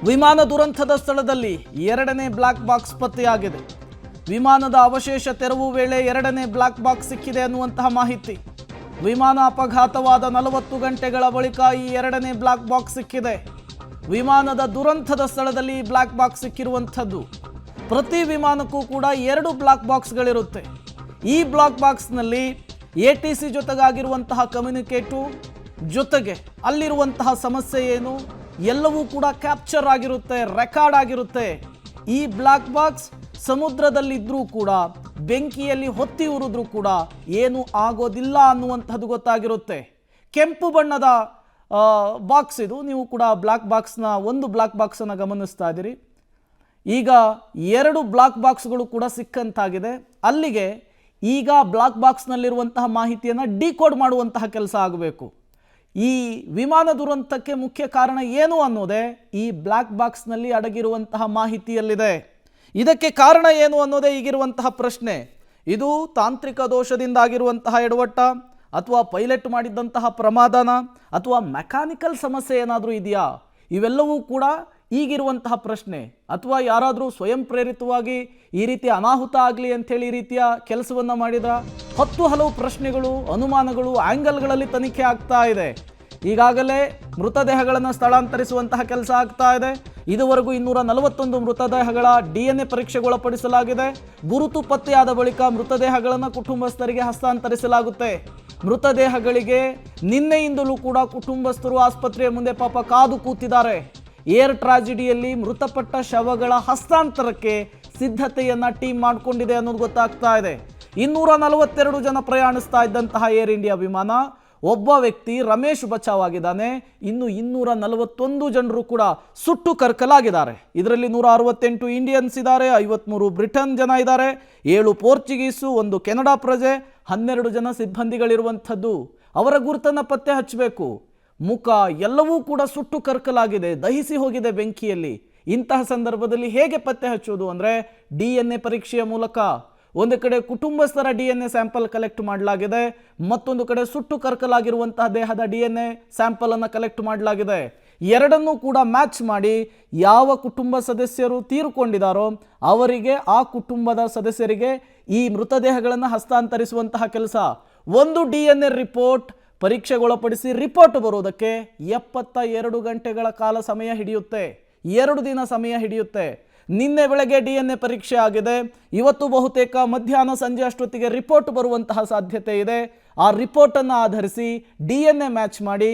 ವಿಮಾನ ದುರಂತದ ಸ್ಥಳದಲ್ಲಿ ಎರಡನೇ ಬ್ಲಾಕ್ ಬಾಕ್ಸ್ ಪತ್ತೆಯಾಗಿದೆ. ವಿಮಾನದ ಅವಶೇಷ ತೆರವು ವೇಳೆ ಎರಡನೇ ಬ್ಲಾಕ್ ಬಾಕ್ಸ್ ಸಿಕ್ಕಿದೆ ಅನ್ನುವಂತಹ ಮಾಹಿತಿ. ವಿಮಾನ ಅಪಘಾತವಾದ 40 ಗಂಟೆಗಳ ಬಳಿಕ ಈ ಎರಡನೇ ಬ್ಲಾಕ್ ಬಾಕ್ಸ್ ಸಿಕ್ಕಿದೆ. ವಿಮಾನದ ದುರಂತದ ಸ್ಥಳದಲ್ಲಿ ಬ್ಲಾಕ್ ಬಾಕ್ಸ್ ಸಿಕ್ಕಿರುವಂಥದ್ದು. ಪ್ರತಿ ವಿಮಾನಕ್ಕೂ ಕೂಡ 2 ಬ್ಲಾಕ್ ಬಾಕ್ಸ್ಗಳಿರುತ್ತೆ. ಈ ಬ್ಲಾಕ್ ಬಾಕ್ಸ್ನಲ್ಲಿ ATC ಜೊತೆಗಾಗಿರುವಂತಹ ಕಮ್ಯುನಿಕೇಟು ಜೊತೆಗೆ ಅಲ್ಲಿರುವಂತಹ ಸಮಸ್ಯೆ ಏನು ಎಲ್ಲವೂ ಕೂಡ ಕ್ಯಾಪ್ಚರ್ ಆಗಿರುತ್ತೆ, ರೆಕಾರ್ಡ್ ಆಗಿರುತ್ತೆ. ಈ ಬ್ಲಾಕ್ ಬಾಕ್ಸ್ ಸಮುದ್ರದಲ್ಲಿದ್ದರೂ ಕೂಡ ಬೆಂಕಿಯಲ್ಲಿ ಹೊತ್ತಿ ಉರಿದ್ರೂ ಕೂಡ ಏನು ಆಗೋದಿಲ್ಲ ಅನ್ನುವಂಥದ್ದು ಗೊತ್ತಾಗಿರುತ್ತೆ. ಕೆಂಪು ಬಣ್ಣದ ಬಾಕ್ಸ್ ಇದು. ನೀವು ಕೂಡ ಒಂದು ಬ್ಲಾಕ್ ಬಾಕ್ಸನ್ನು ಗಮನಿಸ್ತಾ ಇದ್ದೀರಿ. ಈಗ 2 ಬ್ಲಾಕ್ ಬಾಕ್ಸ್ಗಳು ಕೂಡ ಸಿಕ್ಕಂತಾಗಿದೆ. ಅಲ್ಲಿಗೆ ಈಗ ಬ್ಲಾಕ್ ಬಾಕ್ಸ್ನಲ್ಲಿರುವಂತಹ ಮಾಹಿತಿಯನ್ನು ಡಿಕೋಡ್ ಮಾಡುವಂತಹ ಕೆಲಸ ಆಗಬೇಕು. ಈ ವಿಮಾನ ದುರಂತಕ್ಕೆ ಮುಖ್ಯ ಕಾರಣ ಏನು ಅನ್ನೋದೇ ಈ ಬ್ಲಾಕ್ ಬಾಕ್ಸ್ನಲ್ಲಿ ಅಡಗಿರುವಂತಹ ಮಾಹಿತಿಯಲ್ಲಿದೆ. ಇದಕ್ಕೆ ಕಾರಣ ಏನು ಅನ್ನೋದೇ ಈಗಿರುವಂತಹ ಪ್ರಶ್ನೆ. ಇದು ತಾಂತ್ರಿಕ ದೋಷದಿಂದ ಆಗಿರುವಂತಹ ಎಡವಟ್ಟ, ಅಥವಾ ಪೈಲಟ್ ಮಾಡಿದ್ದಂತಹ ಪ್ರಮಾದನ, ಅಥವಾ ಮೆಕ್ಯಾನಿಕಲ್ ಸಮಸ್ಯೆ ಏನಾದರೂ ಇದೆಯಾ? ಇವೆಲ್ಲವೂ ಕೂಡ ಈಗಿರುವಂತಹ ಪ್ರಶ್ನೆ. ಅಥವಾ ಯಾರಾದರೂ ಸ್ವಯಂ ಪ್ರೇರಿತವಾಗಿ ಈ ರೀತಿ ಅನಾಹುತ ಆಗಲಿ ಅಂಥೇಳಿ ಈ ರೀತಿಯ ಕೆಲಸವನ್ನು ಮಾಡಿದ 10 ಹಲವು ಪ್ರಶ್ನೆಗಳು, ಅನುಮಾನಗಳು, ಆ್ಯಂಗಲ್ಗಳಲ್ಲಿ ತನಿಖೆ ಆಗ್ತಾ ಇದೆ. ಈಗಾಗಲೇ ಮೃತದೇಹಗಳನ್ನು ಸ್ಥಳಾಂತರಿಸುವಂತಹ ಕೆಲಸ ಆಗ್ತಾ ಇದೆ. ಇದುವರೆಗೂ 241 ಮೃತದೇಹಗಳ DNA ಪರೀಕ್ಷೆಗೊಳಪಡಿಸಲಾಗಿದೆ. ಗುರುತು ಪತ್ತೆಯಾದ ಬಳಿಕ ಮೃತದೇಹಗಳನ್ನು ಕುಟುಂಬಸ್ಥರಿಗೆ ಹಸ್ತಾಂತರಿಸಲಾಗುತ್ತೆ. ಮೃತದೇಹಗಳಿಗೆ ನಿನ್ನೆಯಿಂದಲೂ ಕೂಡ ಕುಟುಂಬಸ್ಥರು ಆಸ್ಪತ್ರೆಯ ಮುಂದೆ ಪಾಪ ಕಾದು ಕೂತಿದ್ದಾರೆ. ಏರ್ ಟ್ರಾಜಿಡಿಯಲ್ಲಿ ಮೃತಪಟ್ಟ ಶವಗಳ ಹಸ್ತಾಂತರಕ್ಕೆ ಸಿದ್ಧತೆಯನ್ನ ಟೀಮ್ ಮಾಡಿಕೊಂಡಿದೆ ಅನ್ನೋದು ಗೊತ್ತಾಗ್ತಾ ಇದೆ. 242 ಜನ ಪ್ರಯಾಣಿಸ್ತಾ ಇದ್ದಂತಹ ಏರ್ ಇಂಡಿಯಾ ವಿಮಾನ, ಒಬ್ಬ ವ್ಯಕ್ತಿ ರಮೇಶ್ ಬಚಾವ್ ಆಗಿದ್ದಾನೆ. ಇನ್ನು 241 ಜನರು ಕೂಡ ಸುಟ್ಟು ಕರ್ಕಲಾಗಿದ್ದಾರೆ. ಇದರಲ್ಲಿ 168 ಇಂಡಿಯನ್ಸ್ ಇದ್ದಾರೆ, 53 ಬ್ರಿಟನ್ ಜನ ಇದ್ದಾರೆ, 7 ಪೋರ್ಚುಗೀಸು, 1 ಕೆನಡಾ ಪ್ರಜೆ, 12 ಜನ ಸಿಬ್ಬಂದಿಗಳಿರುವಂಥದ್ದು. ಅವರ ಗುರುತನ್ನು ಪತ್ತೆ ಹಚ್ಚಬೇಕು. ಮುಖ ಎಲ್ಲವೂ ಕೂಡ ಸುಟ್ಟು ಕರ್ಕಲಾಗಿದೆ, ದಹಿಸಿ ಹೋಗಿದೆ ಬೆಂಕಿಯಲ್ಲಿ. ಇಂತಹ ಸಂದರ್ಭದಲ್ಲಿ ಹೇಗೆ ಪತ್ತೆ ಹಚ್ಚೋದು ಅಂದರೆ DNA ಪರೀಕ್ಷೆಯ ಮೂಲಕ. ಒಂದು ಕಡೆ ಕುಟುಂಬಸ್ಥರ DNA ಸ್ಯಾಂಪಲ್ ಕಲೆಕ್ಟ್ ಮಾಡಲಾಗಿದೆ, ಮತ್ತೊಂದು ಕಡೆ ಸುಟ್ಟು ಕರ್ಕಲಾಗಿರುವಂತಹ ದೇಹದ DNA ಸ್ಯಾಂಪಲ್ ಅನ್ನು ಕಲೆಕ್ಟ್ ಮಾಡಲಾಗಿದೆ. ಎರಡನ್ನೂ ಕೂಡ ಮ್ಯಾಚ್ ಮಾಡಿ ಯಾವ ಕುಟುಂಬ ಸದಸ್ಯರು ತೀರಿಕೊಂಡಿದ್ದಾರೋ ಅವರಿಗೆ, ಆ ಕುಟುಂಬದ ಸದಸ್ಯರಿಗೆ ಈ ಮೃತದೇಹಗಳನ್ನು ಹಸ್ತಾಂತರಿಸುವಂತಹ ಕೆಲಸ. ಒಂದು DNA ರಿಪೋರ್ಟ್ ಪರೀಕ್ಷೆಗೊಳಪಡಿಸಿ ರಿಪೋರ್ಟ್ ಬರೋದಕ್ಕೆ 72 ಗಂಟೆಗಳ ಕಾಲ ಸಮಯ ಹಿಡಿಯುತ್ತೆ. 2 ದಿನ ಸಮಯ ಹಿಡಿಯುತ್ತೆ. ನಿನ್ನೆ ಬೆಳಗ್ಗೆ DNA ಪರೀಕ್ಷೆ ಆಗಿದೆ. ಇವತ್ತು ಬಹುತೇಕ ಮಧ್ಯಾಹ್ನ ಸಂಜೆ ಅಷ್ಟೊತ್ತಿಗೆ ರಿಪೋರ್ಟ್ ಬರುವಂತಹ ಸಾಧ್ಯತೆ ಇದೆ. ಆ ರಿಪೋರ್ಟನ್ನು ಆಧರಿಸಿ DNA ಮ್ಯಾಚ್ ಮಾಡಿ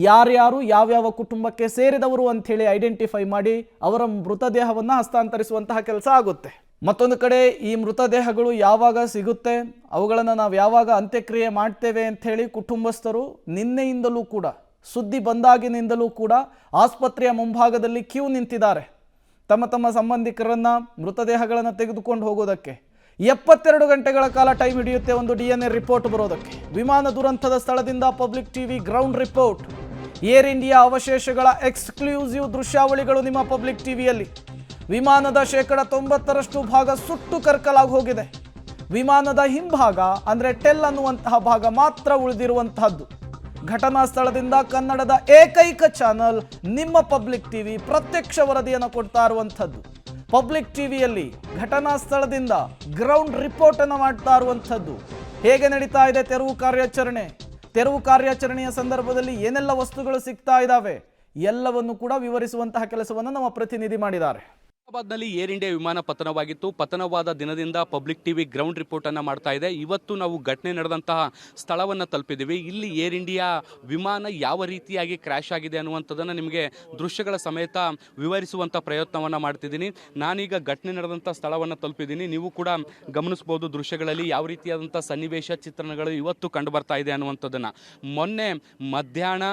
ಯಾರ್ಯಾರು ಯಾವ್ಯಾವ ಕುಟುಂಬಕ್ಕೆ ಸೇರಿದವರು ಅಂಥೇಳಿ ಐಡೆಂಟಿಫೈ ಮಾಡಿ ಅವರ ಮೃತದೇಹವನ್ನು ಹಸ್ತಾಂತರಿಸುವಂತಹ ಕೆಲಸ ಆಗುತ್ತೆ. ಮತ್ತೊಂದು ಕಡೆ ಈ ಮೃತದೇಹಗಳು ಯಾವಾಗ ಸಿಗುತ್ತೆ, ಅವುಗಳನ್ನು ನಾವು ಯಾವಾಗ ಅಂತ್ಯಕ್ರಿಯೆ ಮಾಡ್ತೇವೆ ಅಂಥೇಳಿ ಕುಟುಂಬಸ್ಥರು ನಿನ್ನೆಯಿಂದಲೂ ಕೂಡ, ಸುದ್ದಿ ಬಂದಾಗಿನಿಂದಲೂ ಕೂಡ ಆಸ್ಪತ್ರೆಯ ಮುಂಭಾಗದಲ್ಲಿ ಕ್ಯೂ ನಿಂತಿದ್ದಾರೆ ತಮ್ಮ ಸಂಬಂಧಿಕರನ್ನು, ಮೃತದೇಹಗಳನ್ನು ತೆಗೆದುಕೊಂಡು ಹೋಗೋದಕ್ಕೆ. 72 ಗಂಟೆಗಳ ಕಾಲ ಟೈಮ್ ಹಿಡಿಯುತ್ತೆ ಒಂದು DNA ರಿಪೋರ್ಟ್ ಬರೋದಕ್ಕೆ. ವಿಮಾನ ದುರಂತದ ಸ್ಥಳದಿಂದ public TV ground report. Air India ಅವಶೇಷಗಳ ಎಕ್ಸ್ಕ್ಲೂಸಿವ್ ದೃಶ್ಯಾವಳಿಗಳು ನಿಮ್ಮ ಪಬ್ಲಿಕ್ ಟಿವಿಯಲ್ಲಿ. ವಿಮಾನದ 90% ಭಾಗ ಸುಟ್ಟು ಕರ್ಕಲಾಗಿ ಹೋಗಿದೆ. ವಿಮಾನದ ಹಿಂಭಾಗ ಅಂದರೆ ಟೆಲ್ ಅನ್ನುವಂತಹ ಭಾಗ ಮಾತ್ರ ಉಳಿದಿರುವಂತಹದ್ದು. ಘಟನಾ ಸ್ಥಳದಿಂದ ಕನ್ನಡದ ಏಕೈಕ ಚಾನಲ್ ನಿಮ್ಮ ಪಬ್ಲಿಕ್ ಟಿವಿ ಪ್ರತ್ಯಕ್ಷ ವರದಿಯನ್ನು ಕೊಡ್ತಾ ಇರುವಂಥದ್ದು. ಪಬ್ಲಿಕ್ ಟಿವಿಯಲ್ಲಿ ಘಟನಾ ಸ್ಥಳದಿಂದ ಗ್ರೌಂಡ್ ರಿಪೋರ್ಟ್ ಅನ್ನು ಮಾಡ್ತಾ ಇರುವಂಥದ್ದು. ಹೇಗೆ ನಡೀತಾ ಇದೆ ತೆರವು ಕಾರ್ಯಾಚರಣೆಯ ಸಂದರ್ಭದಲ್ಲಿ ಏನೆಲ್ಲ ವಸ್ತುಗಳು ಸಿಗ್ತಾ ಇದ್ದಾವೆ ಎಲ್ಲವನ್ನು ಕೂಡ ವಿವರಿಸುವಂತಹ ಕೆಲಸವನ್ನು ನಮ್ಮ ಪ್ರತಿನಿಧಿ ಮಾಡಿದ್ದಾರೆ. ಹೈದರಾಬಾದ್ನಲ್ಲಿ ಏರ್ ಇಂಡಿಯಾ ವಿಮಾನ ಪತನವಾಗಿತ್ತು. ಪತನವಾದ ದಿನದಿಂದ ಪಬ್ಲಿಕ್ ಟಿವಿ ಗ್ರೌಂಡ್ ರಿಪೋರ್ಟ್ ಅನ್ನು ಮಾಡ್ತಾ ಇದೆ. ಇವತ್ತು ನಾವು ಘಟನೆ ನಡೆದಂತಹ ಸ್ಥಳವನ್ನು ತಲುಪಿದ್ದೀವಿ. ಇಲ್ಲಿ ಏರ್ ಇಂಡಿಯಾ ವಿಮಾನ ಯಾವ ರೀತಿಯಾಗಿ ಕ್ರ್ಯಾಶ್ ಆಗಿದೆ ಅನ್ನುವಂಥದ್ದನ್ನು ನಿಮಗೆ ದೃಶ್ಯಗಳ ಸಮೇತ ವಿವರಿಸುವಂಥ ಪ್ರಯತ್ನವನ್ನು ಮಾಡ್ತಿದ್ದೀನಿ. ನಾನೀಗ ಘಟನೆ ನಡೆದಂಥ ಸ್ಥಳವನ್ನು ತಲುಪಿದ್ದೀನಿ. ನೀವು ಕೂಡ ಗಮನಿಸ್ಬೋದು ದೃಶ್ಯಗಳಲ್ಲಿ ಯಾವ ರೀತಿಯಾದಂಥ ಸನ್ನಿವೇಶ ಚಿತ್ರಣಗಳು ಇವತ್ತು ಕಂಡು ಬರ್ತಾ ಇದೆ ಅನ್ನುವಂಥದ್ದನ್ನು. ಮೊನ್ನೆ ಮಧ್ಯಾಹ್ನ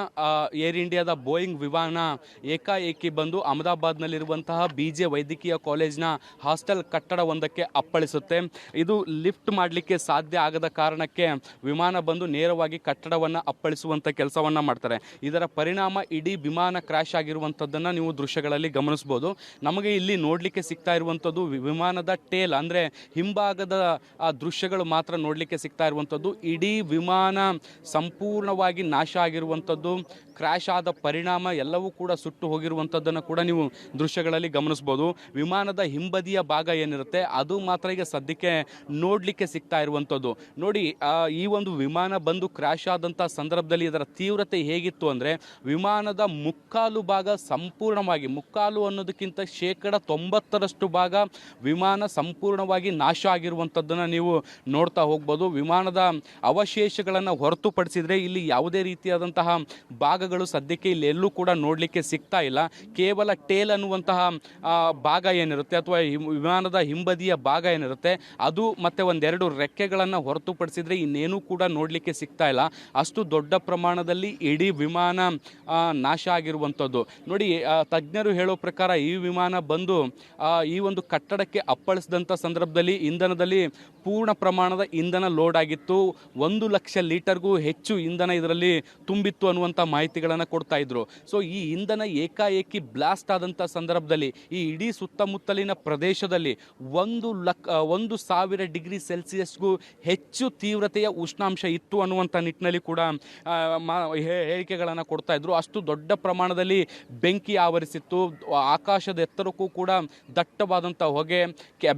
ಏರ್ ಇಂಡಿಯಾದ ಬೋಯಿಂಗ್ ವಿಮಾನ ಏಕಾಏಕಿ ಬಂದು ಅಹಮದಾಬಾದ್ನಲ್ಲಿರುವಂತಹ BJ ವೈದ್ಯಕೀಯ ಕಾಲೇಜಿನ ಹಾಸ್ಟೆಲ್ ಕಟ್ಟಡವೊಂದಕ್ಕೆ ಅಪ್ಪಳಿಸುತ್ತೆ. ಇದು ಲಿಫ್ಟ್ ಮಾಡಲಿಕ್ಕೆ ಸಾಧ್ಯ ಆಗದ ಕಾರಣಕ್ಕೆ ವಿಮಾನ ಬಂದು ನೇರವಾಗಿ ಕಟ್ಟಡವನ್ನು ಅಪ್ಪಳಿಸುವಂಥ ಕೆಲಸವನ್ನು ಮಾಡ್ತಾರೆ. ಇದರ ಪರಿಣಾಮ ಇಡೀ ವಿಮಾನ ಕ್ರ್ಯಾಶ್ ಆಗಿರುವಂಥದ್ದನ್ನು ನೀವು ದೃಶ್ಯಗಳಲ್ಲಿ ಗಮನಿಸ್ಬೋದು. ನಮಗೆ ಇಲ್ಲಿ ನೋಡಲಿಕ್ಕೆ ಸಿಗ್ತಾ ಇರುವಂಥದ್ದು ವಿಮಾನದ ಟೇಲ್ ಅಂದರೆ ಹಿಂಭಾಗದ ಆ ದೃಶ್ಯಗಳು ಮಾತ್ರ ನೋಡಲಿಕ್ಕೆ ಸಿಗ್ತಾ ಇರುವಂಥದ್ದು. ಇಡೀ ವಿಮಾನ ಸಂಪೂರ್ಣವಾಗಿ ನಾಶ ಆಗಿರುವಂಥದ್ದು, ಕ್ರ್ಯಾಶ್ ಆದ ಪರಿಣಾಮ ಎಲ್ಲವೂ ಕೂಡ ಸುಟ್ಟು ಹೋಗಿರುವಂಥದ್ದನ್ನು ಕೂಡ ನೀವು ದೃಶ್ಯಗಳಲ್ಲಿ ಗಮನಿಸ್ಬೋದು. ವಿಮಾನದ ಹಿಂಬದಿಯ ಭಾಗ ಏನಿರುತ್ತೆ ಅದು ಮಾತ್ರ ಈಗ ಸದ್ಯಕ್ಕೆ ನೋಡಲಿಕ್ಕೆ ಸಿಗ್ತಾ ಇರುವಂಥದ್ದು. ನೋಡಿ, ಈ ಒಂದು ವಿಮಾನ ಬಂದು ಕ್ರ್ಯಾಶ್ ಆದಂಥ ಸಂದರ್ಭದಲ್ಲಿ ಇದರ ತೀವ್ರತೆ ಹೇಗಿತ್ತು ಅಂದರೆ ವಿಮಾನದ ಮುಕ್ಕಾಲು ಭಾಗ ಸಂಪೂರ್ಣವಾಗಿ, ಮುಕ್ಕಾಲು ಅನ್ನೋದಕ್ಕಿಂತ 90% ಭಾಗ ವಿಮಾನ ಸಂಪೂರ್ಣವಾಗಿ ನಾಶ ಆಗಿರುವಂಥದ್ದನ್ನು ನೀವು ನೋಡ್ತಾ ಹೋಗ್ಬೋದು. ವಿಮಾನದ ಅವಶೇಷಗಳನ್ನು ಹೊರತುಪಡಿಸಿದರೆ ಇಲ್ಲಿ ಯಾವುದೇ ರೀತಿಯಾದಂತಹ ಭಾಗಗಳು ಸದ್ಯಕ್ಕೆ ಇಲ್ಲಿ ಎಲ್ಲೂ ಕೂಡ ನೋಡಲಿಕ್ಕೆ ಸಿಗ್ತಾ ಇಲ್ಲ. ಕೇವಲ ಟೇಲ್ ಅನ್ನುವಂತಹ ಭಾಗ ಏನಿರುತ್ತೆ ಅಥವಾ ವಿಮಾನದ ಹಿಂಬದಿಯ ಭಾಗ ಏನಿರುತ್ತೆ ಅದು ಮತ್ತು ಒಂದೆರಡು ರೆಕ್ಕೆಗಳನ್ನು ಹೊರತುಪಡಿಸಿದರೆ ಇನ್ನೇನೂ ಕೂಡ ನೋಡಲಿಕ್ಕೆ ಸಿಗ್ತಾ ಇಲ್ಲ. ಅಷ್ಟು ದೊಡ್ಡ ಪ್ರಮಾಣದಲ್ಲಿ ಇಡೀ ವಿಮಾನ ನಾಶ ಆಗಿರುವಂಥದ್ದು. ನೋಡಿ, ತಜ್ಞರು ಹೇಳೋ ಪ್ರಕಾರ ಈ ವಿಮಾನ ಬಂದು ಈ ಒಂದು ಕಟ್ಟಡಕ್ಕೆ ಅಪ್ಪಳಿಸಿದಂಥ ಸಂದರ್ಭದಲ್ಲಿ ಇಂಧನದಲ್ಲಿ ಪೂರ್ಣ ಪ್ರಮಾಣದ ಇಂಧನ ಲೋಡ್ ಆಗಿತ್ತು. 1,00,000 ಲೀಟರ್ಗೂ ಹೆಚ್ಚು ಇಂಧನ ಇದರಲ್ಲಿ ತುಂಬಿತ್ತು ಅನ್ನುವಂಥ ಮಾಹಿತಿಗಳನ್ನು ಕೊಡ್ತಾ ಇದ್ರು. ಸೊ ಈ ಇಂಧನ ಏಕಾಏಕಿ ಬ್ಲಾಸ್ಟ್ ಆದಂಥ ಸಂದರ್ಭದಲ್ಲಿ ಈ ಇಡೀ ಸುತ್ತಮುತ್ತಲಿನ ಪ್ರದೇಶದಲ್ಲಿ 1,000 ಡಿಗ್ರಿ ಸೆಲ್ಸಿಯಸ್ಗೂ ಹೆಚ್ಚು ತೀವ್ರತೆಯ ಉಷ್ಣಾಂಶ ಇತ್ತು ಅನ್ನುವಂಥ ನಿಟ್ಟಿನಲ್ಲಿ ಕೂಡ ಹೇಳಿಕೆಗಳನ್ನು ಕೊಡ್ತಾ ಇದ್ರು. ಅಷ್ಟು ದೊಡ್ಡ ಪ್ರಮಾಣದಲ್ಲಿ ಬೆಂಕಿ ಆವರಿಸಿತ್ತು. ಆಕಾಶದ ಎತ್ತರಕ್ಕೂ ಕೂಡ ದಟ್ಟವಾದಂಥ ಹೊಗೆ,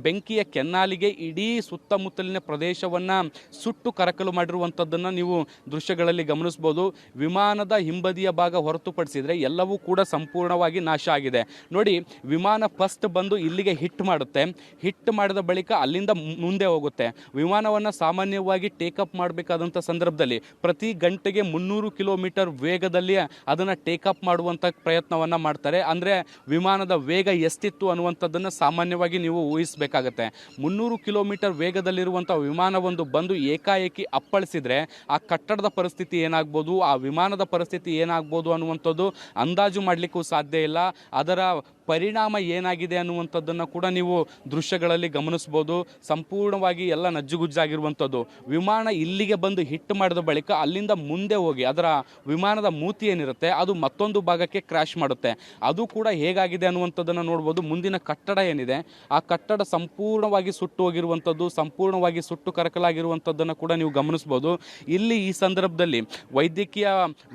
ಬೆಂಕಿಯ ಕೆನ್ನಾಲಿಗೆ ಇಡೀ ಸುತ್ತಮುತ್ತಲಿನ ಪ್ರದೇಶವನ್ನು ಸುಟ್ಟು ಕರಕಲು ಮಾಡಿರುವಂಥದ್ದನ್ನು ನೀವು ದೃಶ್ಯಗಳಲ್ಲಿ ಗಮನಿಸ್ಬೋದು. ವಿಮಾನದ ಹಿಂಬದಿಯ ಭಾಗ ಹೊರತುಪಡಿಸಿದರೆ ಎಲ್ಲವೂ ಕೂಡ ಸಂಪೂರ್ಣವಾಗಿ ನಾಶ ಆಗಿದೆ. ನೋಡಿ, ವಿಮಾನ ಫಸ್ಟ್ ಬಂದು ಇಲ್ಲಿಗೆ ಹಿಟ್ ಮಾಡುತ್ತೆ. ಹಿಟ್ ಮಾಡಿದ ಬಳಿಕ ಅಲ್ಲಿಂದ ಮುಂದೆ ಹೋಗುತ್ತೆ. ವಿಮಾನವನ್ನು ಸಾಮಾನ್ಯವಾಗಿ ಟೇಕಪ್ ಮಾಡಬೇಕಾದಂಥ ಸಂದರ್ಭದಲ್ಲಿ ಪ್ರತಿ ಗಂಟೆಗೆ 300 ಕಿಲೋಮೀಟರ್ ವೇಗದಲ್ಲಿ ಅದನ್ನು ಟೇಕಪ್ ಮಾಡುವಂಥ ಪ್ರಯತ್ನವನ್ನು ಮಾಡ್ತಾರೆ. ಅಂದರೆ ವಿಮಾನದ ವೇಗ ಎಷ್ಟಿತ್ತು ಅನ್ನುವಂಥದ್ದನ್ನು ಸಾಮಾನ್ಯವಾಗಿ ನೀವು ಊಹಿಸಬೇಕಾಗತ್ತೆ. 300 ಕಿಲೋಮೀಟರ್ ವೇಗದಲ್ಲಿರುವಂಥ ವಿಮಾನವೊಂದು ಬಂದು ಏಕಾಏಕಿ ಅಪ್ಪಳಿಸಿದರೆ ಆ ಕಟ್ಟಡದ ಪರಿಸ್ಥಿತಿ ಏನಾಗ್ಬೋದು, ಆ ವಿಮಾನದ ಪರಿಸ್ಥಿತಿ ಏನಾಗ್ಬೋದು ಅನ್ನುವಂಥದ್ದು ಅಂದಾಜು ಮಾಡಲಿಕ್ಕೂ ಸಾಧ್ಯ ಇಲ್ಲ. ಅದರ ಪರಿಣಾಮ ಏನಾಗಿದೆ ಅನ್ನುವಂಥದ್ದನ್ನು ಕೂಡ ನೀವು ದೃಶ್ಯಗಳಲ್ಲಿ ಗಮನಿಸ್ಬೋದು. ಸಂಪೂರ್ಣವಾಗಿ ಎಲ್ಲ ನಜ್ಜುಗುಜ್ಜಾಗಿರುವಂಥದ್ದು. ವಿಮಾನ ಇಲ್ಲಿಗೆ ಬಂದು ಹಿಟ್ ಮಾಡಿದ ಬಳಿಕ ಅಲ್ಲಿಂದ ಮುಂದೆ ಹೋಗಿ ಅದರ ವಿಮಾನದ ಮೂತಿ ಏನಿರುತ್ತೆ ಅದು ಮತ್ತೊಂದು ಭಾಗಕ್ಕೆ ಕ್ರ್ಯಾಶ್ ಮಾಡುತ್ತೆ. ಅದು ಕೂಡ ಹೇಗಾಗಿದೆ ಅನ್ನುವಂಥದ್ದನ್ನು ನೋಡ್ಬೋದು. ಮುಂದಿನ ಕಟ್ಟಡ ಏನಿದೆ ಆ ಕಟ್ಟಡ ಸಂಪೂರ್ಣವಾಗಿ ಸುಟ್ಟು ಹೋಗಿರುವಂಥದ್ದು, ಸಂಪೂರ್ಣವಾಗಿ ಸುಟ್ಟು ಕರಕಲಾಗಿರುವಂಥದ್ದನ್ನು ಕೂಡ ನೀವು ಗಮನಿಸ್ಬೋದು. ಇಲ್ಲಿ ಈ ಸಂದರ್ಭದಲ್ಲಿ ವೈದ್ಯಕೀಯ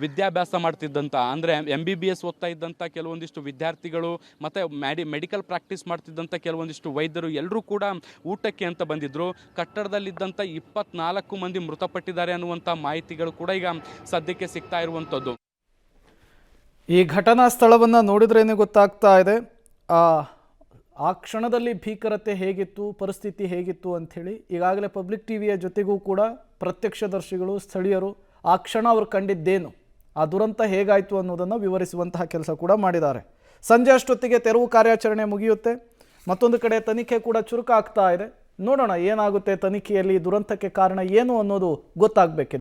ವಿದ್ಯಾಭ್ಯಾಸ ಮಾಡ್ತಿದ್ದಂಥ ಅಂದರೆ MBBS ಓದ್ತಾ ಇದ್ದಂಥ ಕೆಲವೊಂದಿಷ್ಟು ವಿದ್ಯಾರ್ಥಿಗಳು ಮತ್ತು ಮೆಡಿಕಲ್ ಪ್ರಾಕ್ಟೀಸ್ ಮಾಡ್ತಿದ್ದಂಥ ಕೆಲವೊಂದಿಷ್ಟು ವೈದ್ಯರು ಎಲ್ಲರೂ ಕೂಡ ಊಟಕ್ಕೆ ಅಂತ ಬಂದಿದ್ದರು. ಕಟ್ಟಡದಲ್ಲಿದ್ದಂಥ 24 ಮಂದಿ ಮೃತಪಟ್ಟಿದ್ದಾರೆ ಅನ್ನುವಂಥ ಮಾಹಿತಿಗಳು ಕೂಡ ಈಗ ಸದ್ಯಕ್ಕೆ ಸಿಗ್ತಾ ಇರುವಂಥದ್ದು. ಈ ಘಟನಾ ಸ್ಥಳವನ್ನು ನೋಡಿದ್ರೇ ಗೊತ್ತಾಗ್ತಾ ಇದೆ ಆ ಕ್ಷಣದಲ್ಲಿ ಭೀಕರತೆ ಹೇಗಿತ್ತು, ಪರಿಸ್ಥಿತಿ ಹೇಗಿತ್ತು ಅಂಥೇಳಿ. ಈಗಾಗಲೇ ಪಬ್ಲಿಕ್ ಟಿವಿಯ ಜೊತೆಗೂ ಕೂಡ ಪ್ರತ್ಯಕ್ಷದರ್ಶಿಗಳು, ಸ್ಥಳೀಯರು ಆ ಕ್ಷಣ ಅವರು ಕಂಡಿದ್ದೇನು, ಆ ದುರಂತ ಹೇಗಾಯಿತು ಅನ್ನೋದನ್ನು ವಿವರಿಸುವಂತಹ ಕೆಲಸ ಕೂಡ ಮಾಡಿದ್ದಾರೆ. ಸಂಜೆ ಅಷ್ಟೊತ್ತಿಗೆ ತೆರವು ಕಾರ್ಯಾಚರಣೆ ಮುಗಿಯುತ್ತೆ. ಮತ್ತೊಂದು ಕಡೆ ತನಿಖೆ ಕೂಡ ಚುರುಕಾಗ್ತಾ ಇದೆ. ನೋಡೋಣ ಏನಾಗುತ್ತೆ ತನಿಖೆಯಲ್ಲಿ, ದುರಂತಕ್ಕೆ ಕಾರಣ ಏನು ಅನ್ನೋದು ಗೊತ್ತಾಗಬೇಕಿದೆ.